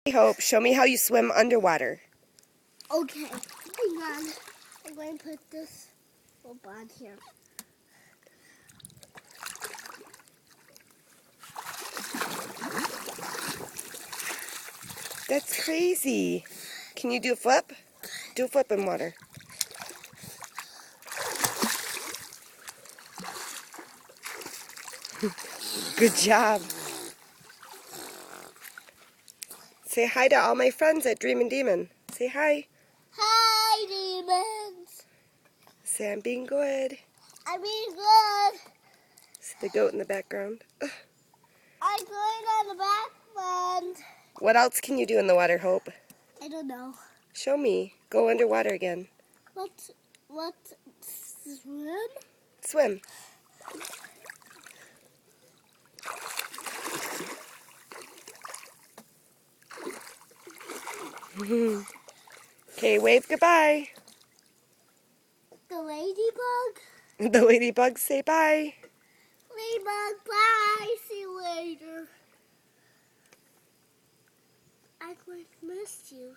Hope, show me how you swim underwater. Okay, hang on. I'm going to put this rope on here. That's crazy. Can you do a flip? Do a flip in water. Good job. Say hi to all my friends at Dreamin' Demon. Say hi. Hi, demons. Say I'm being good. I'm being good. See the goat in the background. Ugh. I'm going on the background. What else can you do in the water, Hope? I don't know. Show me. Go underwater again. What, swim? Swim. Okay, wave goodbye. The ladybug? The ladybugs say bye. Ladybug, bye. See you later. I'm going to miss you.